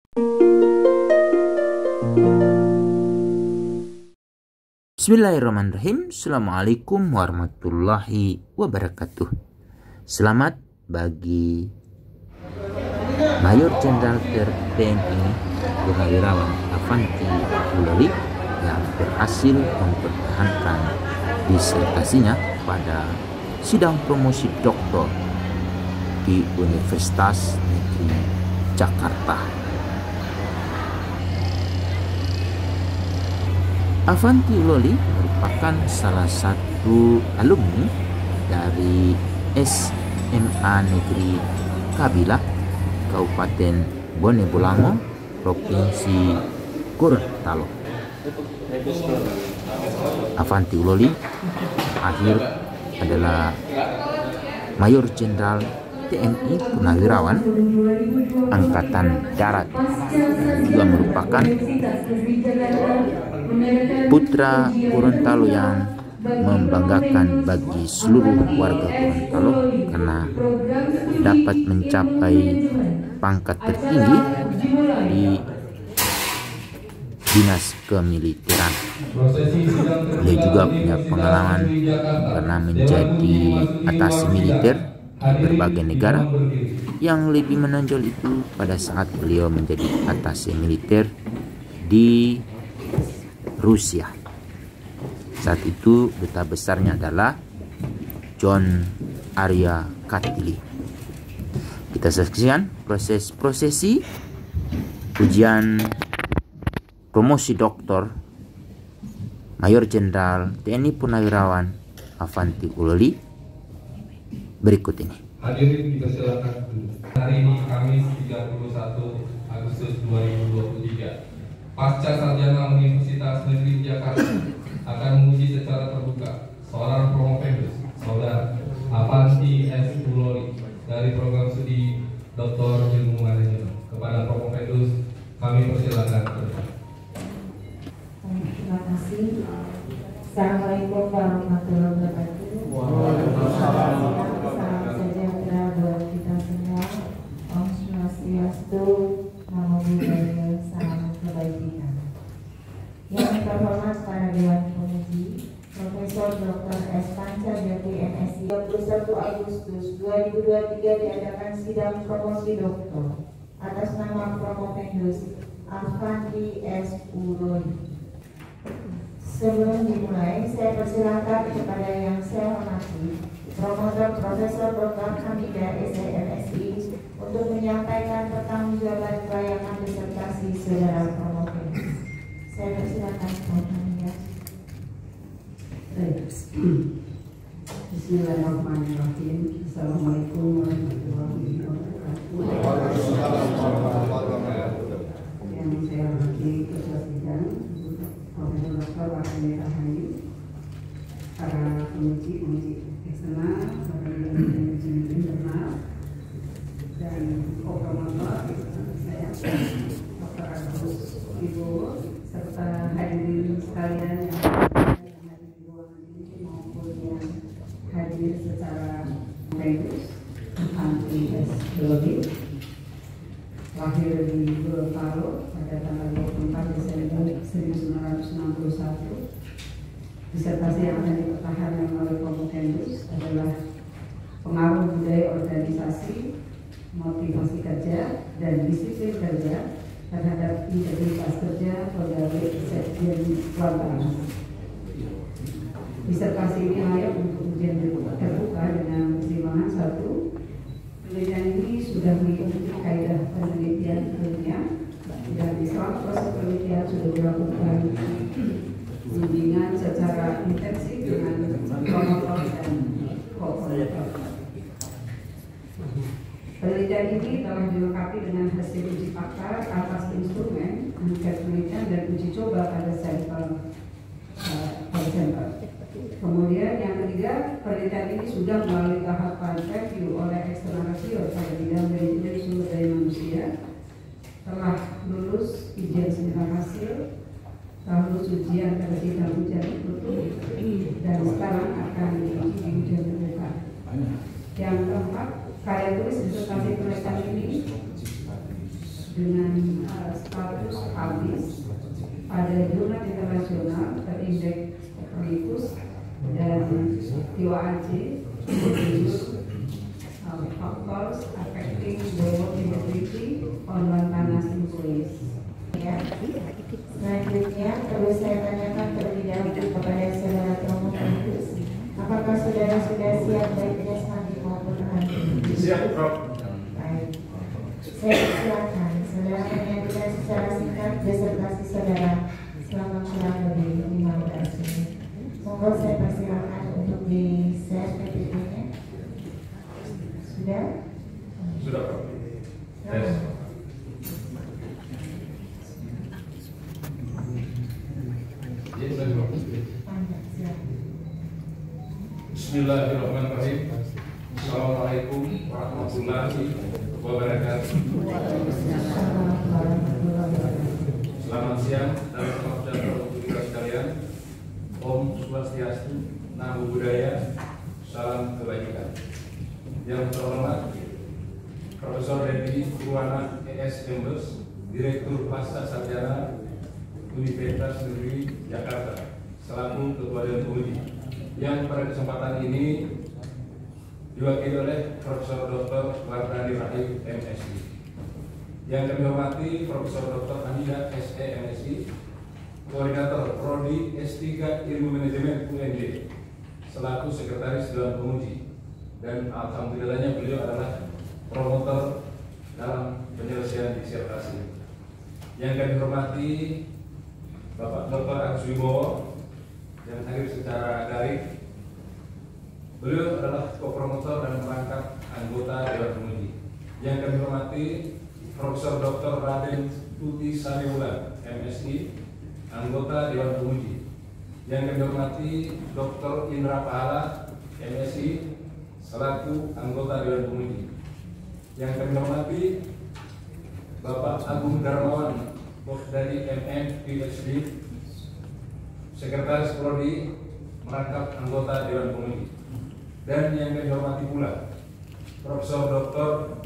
Bismillahirrahmanirrahim. Assalamualaikum warahmatullahi wabarakatuh. Selamat bagi Mayor Jenderal TNI Purnawirawan Avanti Uloli yang berhasil mempertahankan disertasinya pada sidang promosi doktor di Universitas Negeri Jakarta. Avanti Uloli merupakan salah satu alumni dari SMA Negeri Kabilah, Kabupaten Bone Bolango, Provinsi Gorontalo. Avanti Uloli akhir adalah Mayor Jenderal TNI Purnawirawan Angkatan Darat, juga merupakan putra Gorontalo yang membanggakan bagi seluruh warga Gorontalo karena dapat mencapai pangkat tertinggi di dinas kemiliteran. Dia juga punya pengalaman karena menjadi atase militer berbagai negara. Yang lebih menonjol itu pada saat beliau menjadi atase militer di Rusia. Saat itu duta besarnya adalah John Arya Katili. Kita saksikan prosesi ujian promosi doktor Mayor Jenderal TNI Purnawirawan Avanti Uloli berikut ini. Hadirin dipersilakan. Hari ini Kamis 31 Agustus 2023. Pasca Sarjana Universitas Negeri Jakarta akan menguji secara terbuka seorang promovendus, Saudara Avanti S. Uloli dari program studi Dr. Ilmu Manajemen. Kepada promovendus kami persilakan. Terima kasih. Assalamualaikum warahmatullahi wabarakatuh. Waalaikumsalam. Salam sejahtera buat kita semua. Om Swastiastu, Namo Buddhaya, salam kebajikan. Yang terhormat para Dewan Penguji, Profesor Dr. S. Pancajati MSc. 21 Agustus 2023 diadakan sidang promosi doktor atas nama promovendus Avanti S. Uloli. Sebelum dimulai, saya persilakan kepada yang saya hormati Promotor Profesor Dr. Hamidah SMSI untuk menyampaikan pertanggungjawaban pelayanan disertasi saudara promovendus. Saya persilakan Prof. Hamidah. Bismillahirrahmanirrahim. Assalamualaikum warahmatullahi wabarakatuh. Yang saya hormati Ketua Sidang Profesor Dr. Wahyu Rahani, para penguji eksternal, para penguji internal, dan promotor saya, Dr. Agus Ibu, serta hadirin sekalian yang hadir di ruangan ini maupun yang hadir secara medis. Avanti S. Uloli lahir di Gorontalo pada tanggal 24 Desember 1961. Disertasi yang akan dipertahankan oleh promovendus adalah pengaruh budaya organisasi, motivasi kerja, dan disiplin kerja terhadap integritas kerja pegawai Sekjen Pelayanan. Disertasi ini layak untuk ujian terbuka dengan pertimbangan 1. Penelitian ini sudah mengikuti kaidah penelitian ilmiah dan di selama proses penelitian sudah dilakukan bimbingan secara intensif dengan promotor dan co-promotor. Penelitian ini telah dilengkapi dengan hasil uji pakar atas instrumen, angket penelitian dan uji coba pada sampel. Kemudian yang ketiga, penelitian ini sudah melalui tahapan review oleh eksternal reviewer pada bidang manajemen sumber daya manusia, telah lulus ujian seminar hasil, lulus ujian terlebih dahulu ujian tertutup, dan sekarang akan diuji di ujian terbuka. Yang keempat, karya tulis disertasi penelitian ini dengan status publis pada jurnal internasional terindeks Copernicus dan TOAJ berjudul Factors Affecting the Water Integrity on Panas Injuries. Ya. Selanjutnya perlu saya tanyakan terlebih dahulu kepada saudara Tromofantus, apakah saudara sudah siap baik jasmani maupun rohani? Siap, Prof. Baik. Saya silakan saudara menyampaikan secara singkat disertasi saudara selama kurang lebih 15 menit. Monggo saya persilakan untuk di share PPT-nya. Sudah? Sudah, Prof. Silakan. Panjang, silakan. Bismillahirrahmanirrahim. Assalamualaikum warahmatullahi wabarakatuh. Selamat siang dan selamat sejahtera untuk kita sekalian. Om Swastiastu, Namo Buddhaya, salam kebajikan. Yang terhormat Profesor Dendi Purwana ES Embes, Direktur Pasca Sarjana Universitas Negeri Jakarta, selaku Ketua Dewan Penguji, yang pada kesempatan ini diwakili oleh Profesor Dr. Wardani Rahim MSI. Yang kami hormati Profesor Dr. Anida SE MSI, Koordinator Prodi S3 Ilmu Manajemen UNJ, selaku Sekretaris Dewan Penguji, dan alhamdulillahnya beliau adalah promotor dalam penyelesaian disertasi. Yang kami hormati Bapak Dr. Agus Wibowo yang hadir secara daring. Beliau adalah kopromotor dan merangkap anggota Dewan Penguji. Yang kami hormati Profesor Dr. Raden Tuti Sariwulan MSI, anggota Dewan Penguji. Yang kami hormati Dr. Indra Pahala MSI, selaku anggota Dewan Penguji. Yang kami hormati Bapak Agung Darmawan dari MM PhD, Sekretaris Prodi merangkap anggota Dewan Penguji. Dan yang kami hormati pula Profesor Dr.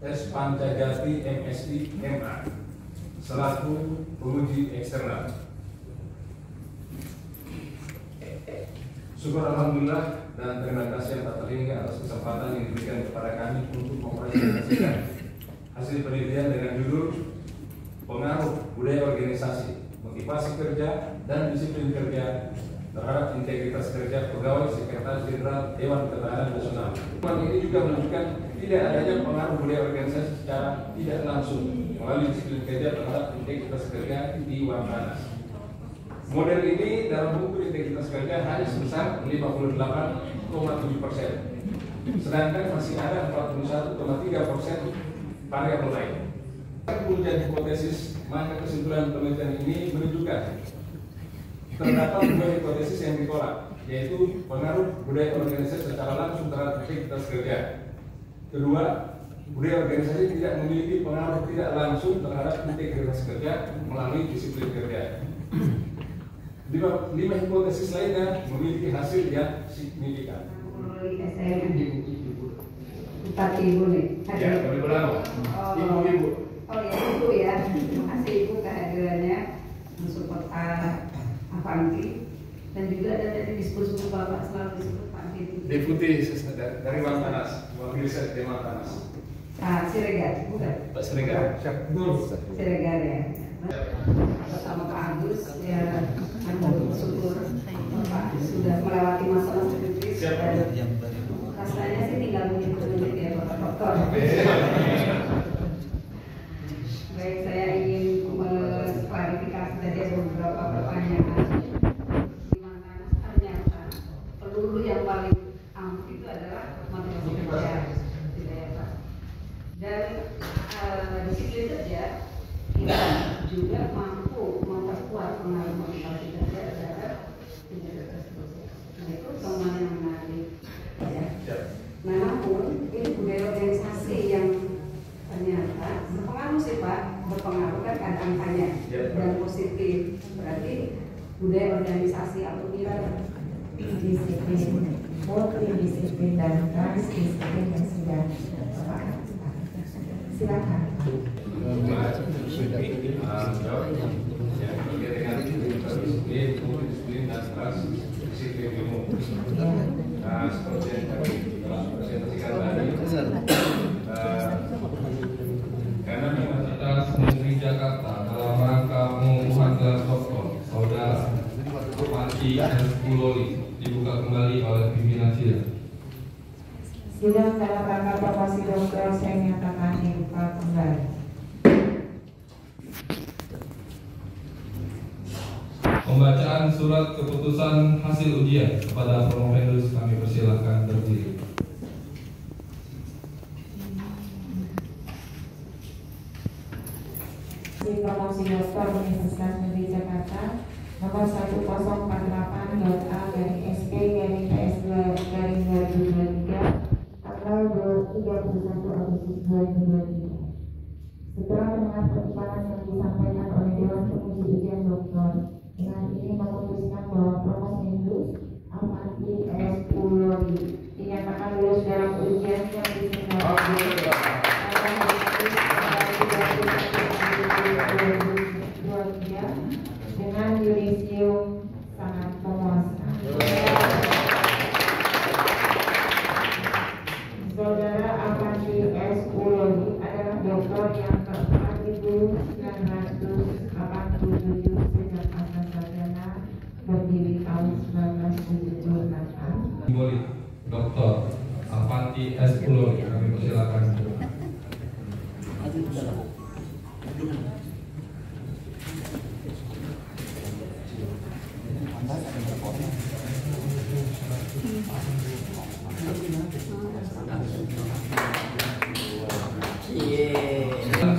S. Pancajati MSI MA, selaku penguji eksternal. Syukur alhamdulillah dan terima kasih yang tak terhingga atas kesempatan yang diberikan kepada kami untuk mempresentasikan hasil penelitian dengan judul Pengaruh Budaya Organisasi, Motivasi Kerja dan Disiplin Kerja terhadap Integritas Kerja Pegawai Sekretaris Jenderal Dewan Ketahanan Nasional. Temuan ini juga menunjukkan tidak adanya pengaruh budaya organisasi secara tidak langsung melalui disiplin kerja terhadap integritas kerja di uang panas. Model ini dalam buku integritas kerja hanya sebesar 58,7%, sedangkan masih ada 41,3% variabel lain. Kemudian hipotesis, maka kesimpulan penelitian ini menunjukkan terdapat dua hipotesis yang ditolak, yaitu pengaruh budaya organisasi secara langsung terhadap integritas kerja. Kedua, budaya organisasi tidak memiliki pengaruh tidak langsung terhadap integritas kerja melalui disiplin kerja. Lima hipotesis lainnya memiliki hasil yang signifikan. Empat ibu nih. Ya, boleh berlalu. Ibu-ibu. Oh ya, ibu ya. Terima kasih ibu kehadirannya mensupport Avanti, dan juga ada dari diskusi Bapak selalu disebut Pak Deputi dari Dewan Panas, wakil riset Dewan Panas. Siregar, bukan? Pak Siregar. Siregar ya. Bersama Pak Agus ya, aku bersyukur Bapak sudah melewati masa-masa kritis. Rasanya sih tinggal menit-menit ya Bapak Dokter. Baik, saya ingin mengklarifikasi tadi beberapa pertanyaan. Di mana ternyata peluru yang paling ampuh itu adalah motivasi kerja, tidak ya Pak? Dan disiplin kerja kita juga mampu memperkuat pengaruh motivasi kerja terhadap integritas kerja. Nah itu temuan yang menarik. Ya. Nah namun ini budaya organisasi yang ternyata berpengaruh sih Pak, berpengaruh kan ada angkanya dan positif. Berarti budaya organisasi atau nilai Disiplin, multidisiplin dan transdisiplin yang sudah silakan. Seperti yang tadi presentasikan tadi, karena Universitas Negeri Jakarta dalam rangka pengukuhan gelar doktor saudara Panji S. Puloli dibuka kembali oleh pimpinan sidang. Sidang dalam rangka promosi dokter saya nyatakan dibuka kembali. Pembacaan surat keputusan hasil ujian kepada promovendus kami persilahkan berdiri. Promosi dokter Universitas Negeri Jakarta nomor 1084/SP/PS2/2023 tanggal 31 Agustus 2023. Setelah mendengar pertimbangan yang disampaikan oleh Dewan Penguji Ujian Dokter, dengan ini memutuskan bahwa promovendus Avanti S. Puloli dinyatakan lulus dalam ujian yang diselenggarakan dengan yudisium sangat memuaskan. Saudara Avanti S. Puloli adalah dokter yang ke-4987 sejak masa sarjana berdiri tahun 1978. Simbolik Dr. Avanti S. Puloli kami persilakan.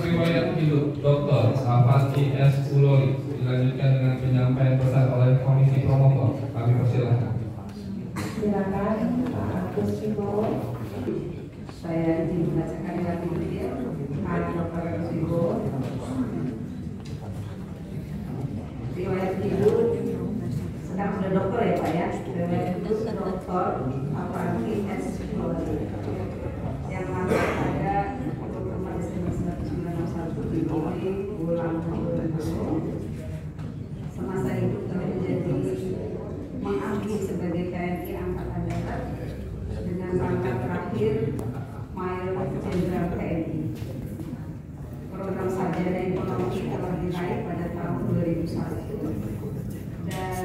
Riwayat hidup Dr. Avanti S. Puloli dilanjutkan dengan penyampaian pesan oleh komisi promotor. Kami persilahkan. Silakan Pak Agus Wibowo. Saya izin membacakan lagi beliau, Pak Dr. Agus Wibowo. Riwayat hidup, sekarang sudah dokter ya Pak ya. Riwayat hidup Dr. Avanti S. Puloli yang lahir pada 24 Desember 1991 di Pulau semasa hidup telah menjadi mengabdi sebagai TNI Angkatan Darat dengan pangkat terakhir Mayor Jenderal TNI. Program sarjana ekonomi telah diraih pada tahun 2001 dan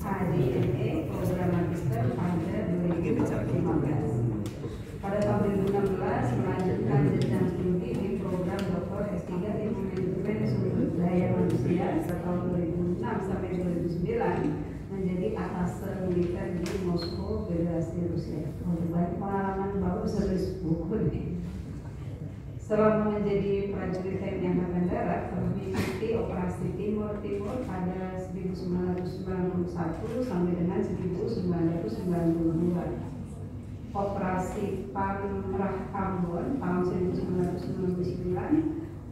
HDME program magister pada 2015. Pada tahun 2016 melanjutkan jenjang studi di program Dr. S3 Ilmu Manajemen Sumber Daya Manusia tahun 2006 sampai 2009 menjadi atas militer di Moskow, Federasi Rusia. Banyak pengalaman baru sebagai buku nih. Selama menjadi prajurit TNI Angkatan Darat telah mengikuti operasi Timur pada 1991 sampai dengan 1992. Operasi Pamrah Ambon tahun 1999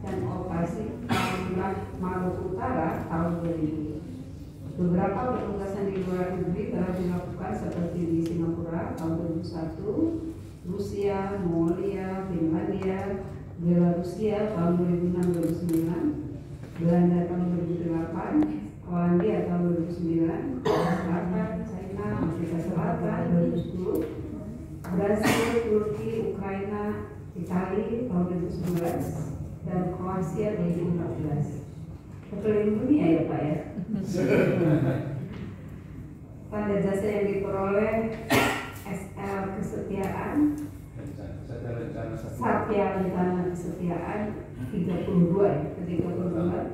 dan operasi Pamrah Maluku Utara tahun 2000. Beberapa penugasan di luar negeri telah dilakukan seperti di Singapura tahun 2001, Rusia, Mongolia, Finlandia, Belarusia tahun 2006-2009, Belanda tahun 2008, Polandia tahun 2009, Korea Selatan, China, Afrika Selatan 2010, Brasil, Turki, Ukraina, Italia tahun 2019 dan Kroasia 2014. Keliling dunia ya Pak ya. Tanda jasa yang diperoleh SL Kesetiaan, Satya Rencana Kesetiaan 32 ya, 32 tahun.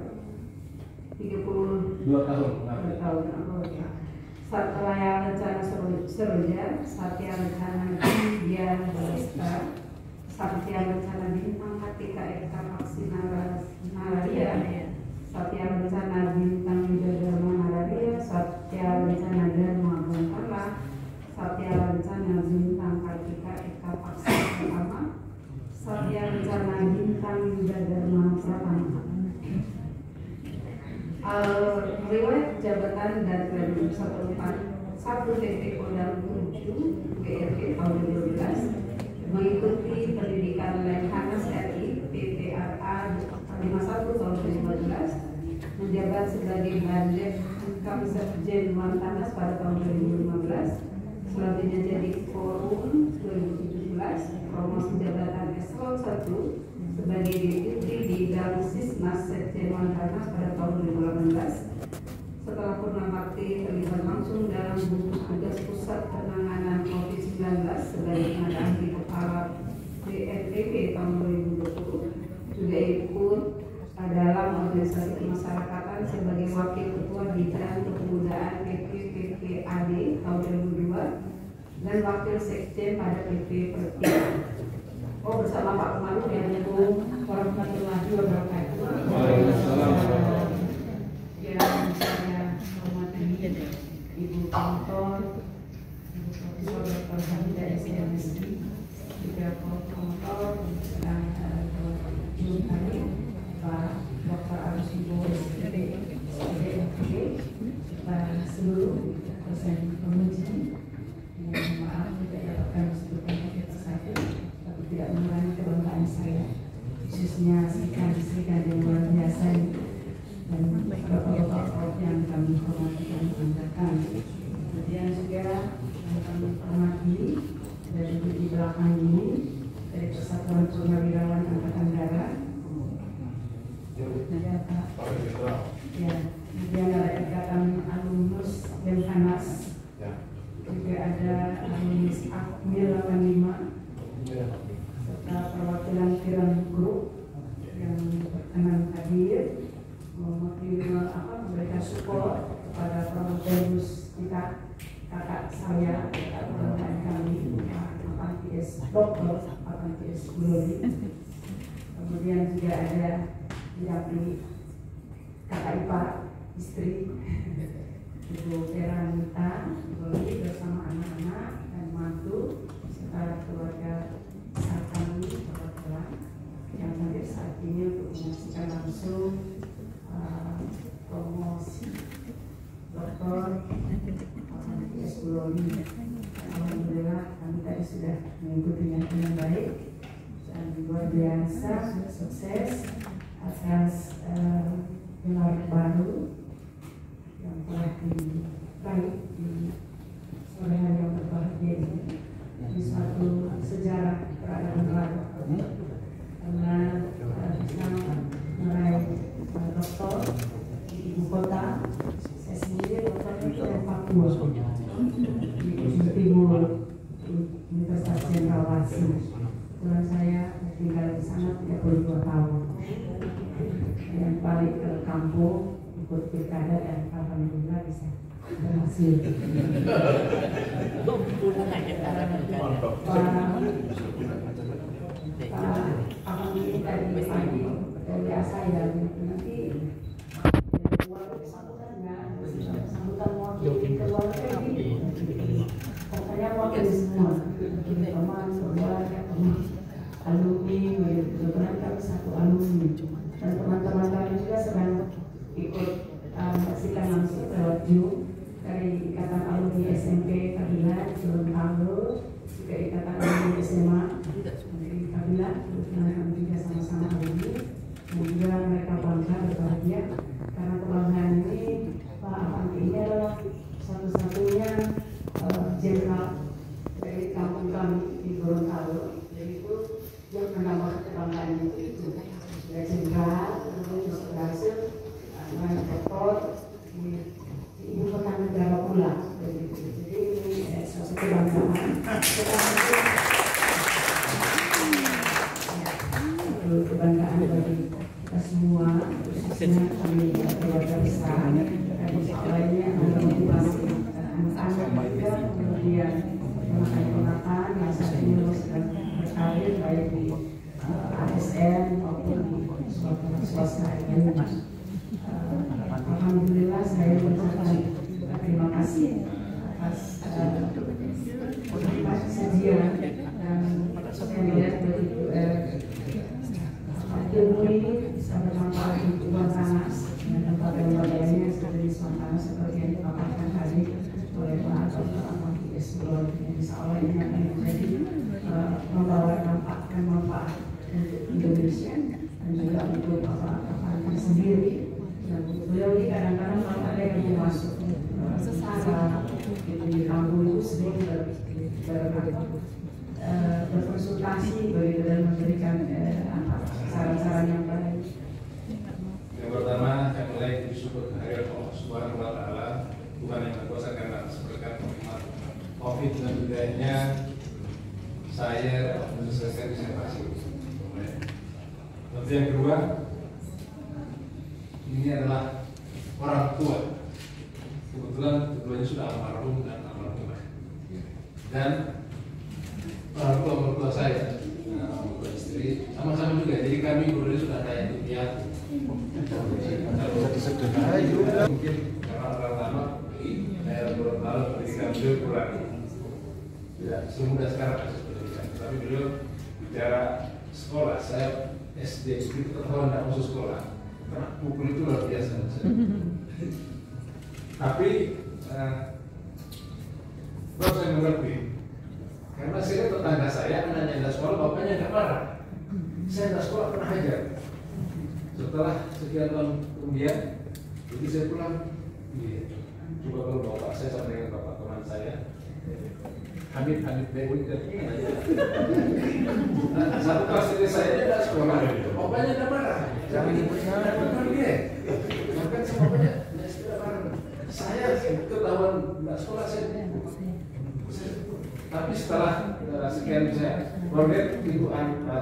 Satya Rencana Seroja, Satya Rencana Dia Balesta, Satya Rencana Bintang Katika Eka Vaksinararia, Satya Rencana Bintang Widodharma Nararia, Satya Rencana Dharma Bantala, Satya Rencana Bintang Katika Eka Vaksinarama, Satya Rencana Bintang Widodharma Pratama. Riwayat jabatan dan graduasi 1 TP Kodam 7 BRG tahun 2012 mengikuti pendidikan Lemhanas RI PTRA 51 tahun 2015, menjabat sebagai Bandet Kamsekjen Lantanas pada tahun 2015, selanjutnya jadi Forum 2017, promosi jabatan Eselon 1 sebagai Deputi Bidang Sisnas Sekjen Lantanas pada tahun 2018. Setelah purnama bakti terlibat langsung dalam gugus tugas pusat penanganan COVID-19 sebagai tenaga ahli kepala BNPB tahun 2020, juga ikut dalam organisasi kemasyarakatan sebagai wakil ketua bidang kepemudaan PPPAD tahun 2002 dan wakil sekjen pada PP Perti. Bersama Pak Kemenlu yang warahmatullahi wabarakatuh. Yang saya hormati Ibu Kantor, Ibu Profesor Dr. Hamida SMSI, juga Promotor dan Juru Tani, Pak Dr. Arus Ibu SDMPB, dan seluruh dosen penguji. Mohon maaf tidak dapatkan disebutkan satu, tapi tidak mengurangi kebanggaan saya, khususnya Sri-Kandi yang luar biasa dan bapak-bapak yang kami hormati dan banggakan. Kemudian juga kami hormati dari di belakang ini dari Persatuan Purnawirawan Angkatan Darat. Ya, kemudian ada Ikatan Alumnus Lemhanas. Juga ada alumnus Akmil 85 serta perwakilan Kiran Group yang berkenan hadir memberikan support kepada promotorus kita, kakak saya, kakak perempuan kami, Apantis Dokter Apantis Glory. Kemudian juga ada didampingi kakak ipar istri Ibu Veranita Glory bersama anak-anak dan mantu serta keluarga besar kami perwakilan yang hadir saat ini untuk menyaksikan langsung promosi Dr. Apantis Glory. Alhamdulillah kami tadi sudah mengikutinya dengan baik dan luar biasa sukses atas gelar baru yang telah diraih di sore hari yang berbahagia ini. Di suatu sejarah peradaban baru karena bisa meraih doktor di ibu kota. Saya sendiri doktornya dari Papua di ujung timur Universitas Jenderal Warsi. Kebetulan saya tinggal di sana 32 tahun dan balik ke kampung ikut pilkada dan alhamdulillah bisa berhasil. Abang ini tadi pagi biasa ya nanti sambutan wakil keluarga ini katanya wakil semua teman saudara alumni kebetulan kami satu alumni dan teman-teman kami juga sedang ikut menyaksikan langsung lewat Zoom dari Ikatan Alumni SMP Kabilan Gorontalo, juga Ikatan Alumni SMA dari Kabilan, kami juga sama-sama alumni dan juga mereka bangga berbahagia karena kebanggaan ini Pak Avanti ini adalah satu-satunya jenderal dari kampung kami di Gorontalo, jadi itu yang menambah kebanggaan itu sudah jenderal, kemudian berhasil naik doktor di ibu kota negara pula. Jadi ini suatu kebanggaan. Itu kebanggaan bagi kita semua, khususnya kami keluarga besar dan lainnya adalah motivasi anak-anak juga, kemudian ponakan-ponakan yang saat ini sedang berkarir baik di ASN maupun di swasta lainnya. Alhamdulillah saya mengucapkan terima kasih atas sajian dan saya melihat begitu ilmu ini bisa bermanfaat untuk Wantanas dan lembaga-lembaganya seperti di Wantanas seperti yang dipaparkan tadi oleh Pak Dr. Apantis Glory. Insya Allah ini akan menjadi membawa manfaat untuk Indonesia. pasien dan juga untuk Pak sendiri. Dan beliau ini kadang-kadang kalau ada yang mau masuk di kampung itu sering berkonsultasi begitu dan memberikan saran-saran yang baik. Yang pertama, saya mulai bersyukur kehadirat Allah Subhanahu wa Ta'ala, Tuhan yang berkuasa karena berkat nikmat COVID dan budayanya saya menyelesaikan disertasi. Lalu yang kedua, ini adalah orang tua. Kebetulan keduanya sudah almarhum dan almarhumah. Dan orang tua mertua saya, mertua istri, sama-sama juga. Jadi kami berdua sudah kayak tim piatu. Mungkin karena pertama saya bertaruh pendidikan beliau kurang tidak semudah sekarang proses pendidikan. Tapi beliau bicara sekolah, saya SD itu ketahuan tidak masuk sekolah karena pukul itu luar biasa. Tapi baru saya mengerti karena saya tetangga saya anaknya tidak sekolah, bapaknya tidak marah. Saya tidak sekolah pernah ajar. Setelah sekian tahun kemudian, jadi saya pulang, coba kalau bapak saya sama dengan bapak teman saya, Hamid Dewi ingin aja. Satu kelas ini saya tidak sekolah, bapaknya tidak marah. Jangan benar dia. Bahkan sama bapaknya tidak marah. Saya ketahuan tidak sekolah saya. Tapi setelah sekian saya proyek itu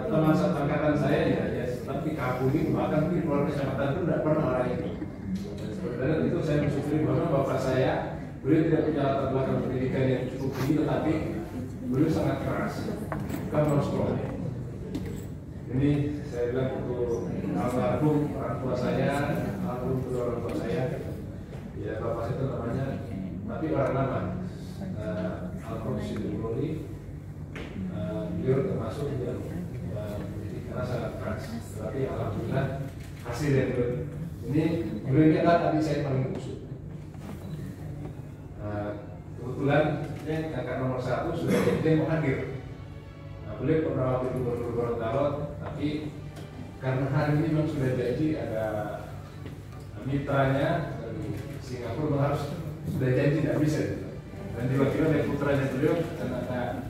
teman angkatan saya ya, tapi kampung ini bahkan di keluarga kecamatan itu tidak pernah orang itu. Dan itu saya bersyukur bahwa bapak saya beliau tidak punya latar belakang pendidikan yang cukup tinggi, tetapi beliau sangat keras. Bukan harus sekolah. Ini saya bilang untuk almarhum orang tua saya, almarhum kedua orang tua saya. Ya bapak saya itu namanya, tapi orang lama. Almarhum Siti Uloli, beliau termasuk yang karena sangat keras, tapi alhamdulillah hasil yang beliau ini adalah tadi saya paling kusut. Kebetulan yang kakak nomor 1 sudah jadi mau hadir. Beliau pernah waktu itu Gorontalo, tapi karena hari ini memang sudah janji ada mitranya dari Singapura harus sudah janji tidak bisa. Dan tiba-tiba dari putranya beliau dan ada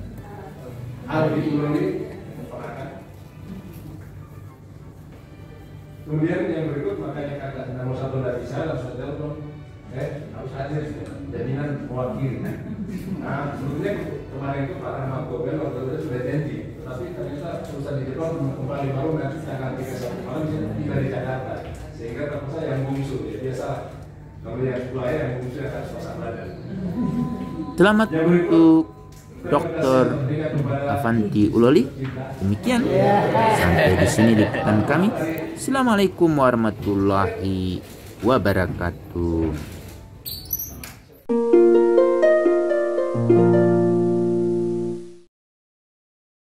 Aldi Uloli memperkenalkan. Kemudian yang berikut makanya kakak nomor 1 tidak bisa langsung telepon, harus hadir jaminan mewakili. Nah sebetulnya kemarin itu Pak Rahmat Gobel waktu itu sudah janji, tapi ternyata urusan di Jepang kembali baru nanti tanggal 31 malam tidak di Jakarta, sehingga terpaksa yang bungsu ya biasa. Kalau yang kedua yang bungsu akan suasana badan. Selamat untuk Dr. Avanti Uloli. Demikian sampai di sini liputan kami. Assalamualaikum warahmatullahi wabarakatuh.